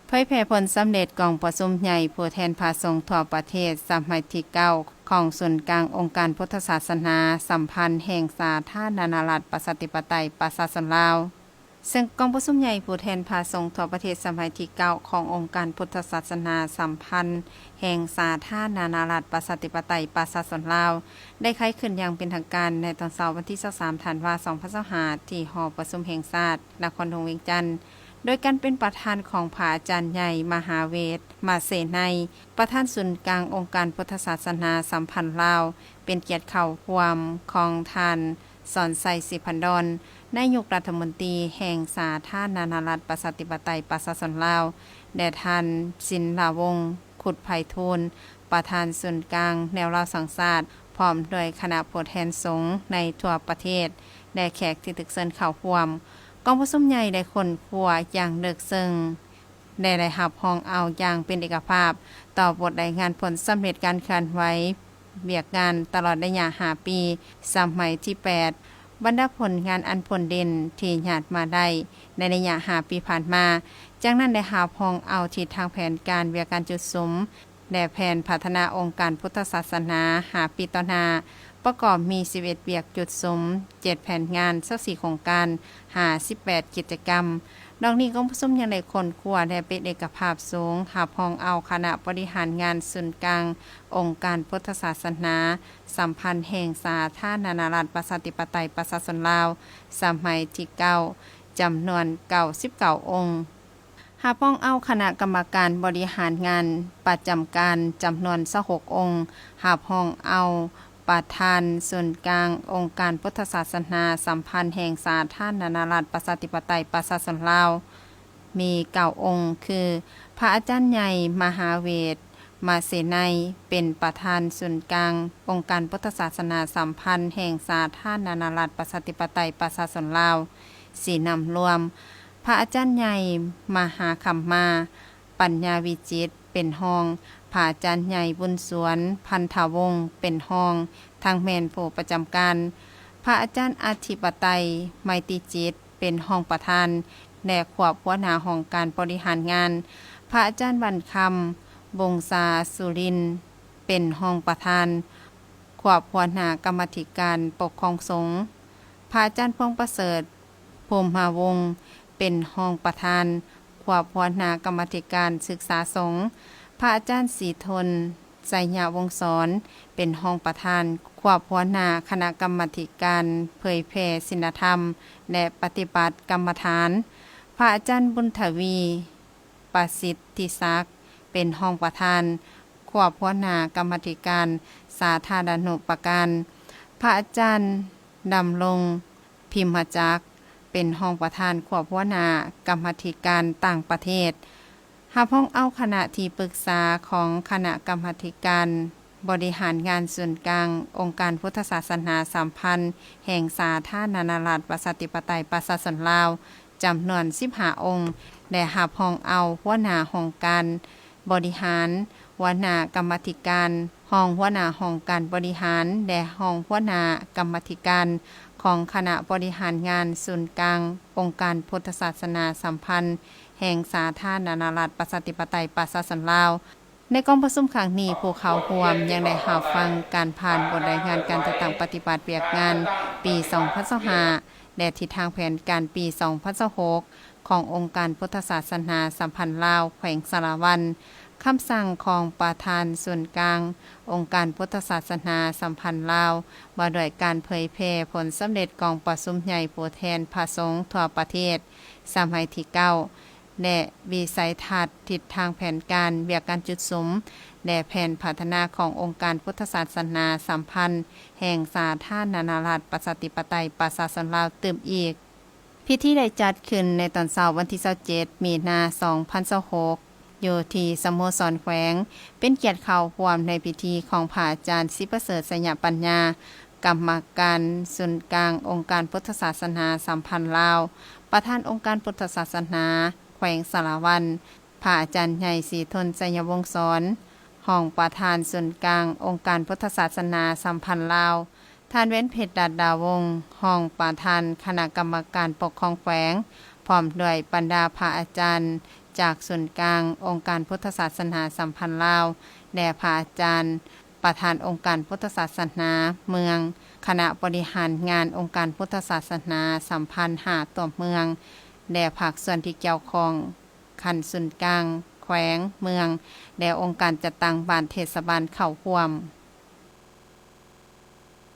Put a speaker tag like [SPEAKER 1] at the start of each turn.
[SPEAKER 1] เผยแพร่ผลสำเร็จกองประชุมใหญ่ผู้แทนพระสงฆ์ทั่วประเทศสมัยที่9ของศูนย์กลางองค์การพุทธศาสนาสัมพันธ์แห่งสาธารณรัฐประชาธิปไตยประชาชนลาวซึ่งกองประชุมใหญ่ผู้แทนพระสงฆ์ทั่วประเทศสมัยที่9ขององค์การพุทธศาสนาสัมพันธ์แห่งสาธารณรัฐประชาธิปไตยประชาชนลาวได้ไขขึ้นอย่างเป็นทางการในตอนเช้าวันที่23ธันวาคม2025ที่หอประชุมแห่งชาตินครหลวงเวียงจันทน์โดยการเป็นประธานของพระอาจารย์ใหญ่มหาเวทมาเสนัยประธานศูนย์กลางองค์การพุทธศาสนาสัมพันธ์ลาวเป็นเกียรติเข้าร่วมของท่านสอนไสสิพันดรนายกรัฐมนตรีแห่งสาธารณรัฐประชาธิปไตยประชาชนลาวแด่ท่านสินลาวงศ์ขุดไพฑูรย์ประธานศูนย์กลางแนวราวสังสาสตร์พร้อมด้วยคณะผู้แทนสงฆ์ในทั่วประเทศและแขกที่ถูกเชิญเข้าร่วมกองประชุมใหญ่ได้คนครัวอย่างเลิกซึ่งได้รับรองเอาอย่างเป็นเอกภาพต่อบทรายงานผลสำเร็จการเคลื่อนไหวเบียกงานตลอดระยะ5 ปีสมัยที่8บรรดาผลงานอันผลเด่นที่ญาติมาได้ในระยะ5 ปีผ่านมาจากนั้นได้รับรองเอาทิศทางแผนการเบียกการจุดสมและแผนพัฒนาองค์การพุทธศาสนา5 ปีต่อหน้าประกอบมี11เบียกจุดสม7แผนงาน24โครงการ58กิจกรรมนอกนี้กองประชุมยังได้คนครัวและเป็นเอกภาพสูงรับรองเอาคณะบริหารงานศูนย์กลางองค์การพุทธศาสนาสัมพันธ์แห่งสาธารณรัฐประชาธิปไตยประชาชนลาวสมัยที่9จำนวน99องค์รับรองเอาคณะกรรมการบริหารงานประจำการจำนวน26องค์รับรองเอาประธานศูนย์กลางองค์การพุทธศาสนาสัมพันธ์แห่งสาธารณรัฐประชาธิปไตยประชาชนลาวมี9องค์คือพระอาจารย์ใหญ่มหาเวทมาเสนัยเป็นประธานศูนย์กลางองค์การพุทธศาสนาสัมพันธ์แห่งสาธารณรัฐประชาธิปไตยประชาชนลาวสีนำรวมพระอาจารย์ใหญ่มหาคัมมาปัญญาวิจิตรเป็นห้องพระอาจารย์ใหญ่บุญสวนพันธวงศ์เป็นห้องทางแมนผู้ประจำการพระอาจารย์อธิปไตยไมตรีจิตเป็นห้องประธานและควบหัวหน้าห้องการบริหารงานพระอาจารย์บรรคำวงศาสุรินทร์เป็นห้องประธานควบหัวหน้ากรรมาธิการปกครองสงฆ์พระอาจารย์พงษ์ประเสริฐพรหมวงศ์เป็นห้องประธานควบหัวหน้ากรรมาธิการศึกษาสงฆ์พระอาจารย์ศรีทนไสยวงศรเป็นห้องประธานควบหัวหน้าคณะกรรมาธิการเผยแผ่ศีลธรรมและปฏิบัติกรรมฐานพระอาจารย์บุญทวีประสิทธิศักดิ์เป็นห้องประธานควบหัวหน้ากรรมาธิการสาธารณูปการพระอาจารย์ดำรงพิมพ์จักรเป็นห้องประธานควบหัวหน้ากรรมาธิการต่างประเทศรับรองเอาคณะที่ปรึกษาของคณะกรรมาธิการบริหารงานส่วนกลางองค์การพุทธศาสนาสัมพันธ์แห่งสาธารณรัฐประชาธิปไตยประชาชนลาวจำนวน15องค์และรับรองเอาหัวหน้าห้องการบริหารหัวหน้ากรรมาธิการห้องหัวหน้าห้องการบริหารและห้องหัวหน้ากรรมาธิการของคณะบริหารงานศูนย์กลางองค์การพุทธศาสนาสัมพันธ์แห่งสาธารณรัฐประชาธิปไตยประชาชนลาวในกองประชุมครั้งนี้ผู้เข้าร่วมยังได้รับฟังการผ่านบทรายงานการจัดตั้งปฏิบัติเวียกงานปี2025และทิศทางแผนการปี2026ขององค์การพุทธศาสนาสัมพันธ์ลาวแขวงสารวันคำสั่งของประธานส่วนกลางองค์การพุทธศาสนาสัมพันธ์ลาวว่าด้วยการเผยแพร่ผลสำเร็จกองประชุมใหญ่ผู้แทนพระสงฆ์ทั่วประเทศสมัยที่9และวิสัยทัศน์ทิศทางแผนการเวียกการจุดสมและแผนพัฒนาขององค์การพุทธศาสนาสัมพันธ์แห่งสาธารณรัฐประชาธิปไตยประชาชนลาวตื่มอีกพิธีได้จัดขึ้นในตอนเช้าวันที่27มีนาคม2026อยู่ที่สโมสรแขวงเป็นเกียรติเข้าร่วมในพิธีของพระอาจารย์ศิประเสริฐสยปัญญากรรมการศูนย์กลางองค์การพุทธศาสนาสัมพันธ์ลาวประธานองค์การพุทธศาสนาแขวงสารวันพระอาจารย์ใหญ่ศรีทนไสยวงศรห้องประธานศูนย์กลางองค์การพุทธศาสนาสัมพันธ์ลาวท่านเว้นเพชรดาวงศ์ห้องประธานคณะกรรมการปกครองแขวงพร้อมด้วยบรรดาพระอาจารย์ จากส่วนกลางองค์การพุทธศาสนาสัมพันธ์ลาวแด่พระอาจารย์ประธานองค์การพุทธศาสนาเมืองคณะบริหารงานองค์การพุทธศาสนาสัมพันธ์5ตัวเมืองแด่ภาคส่วนที่เกี่ยวข้องคันส่วนกลางแขวงเมืองแด่องค์การจัดตั้งบ้านเทศบาลเข้าร่วม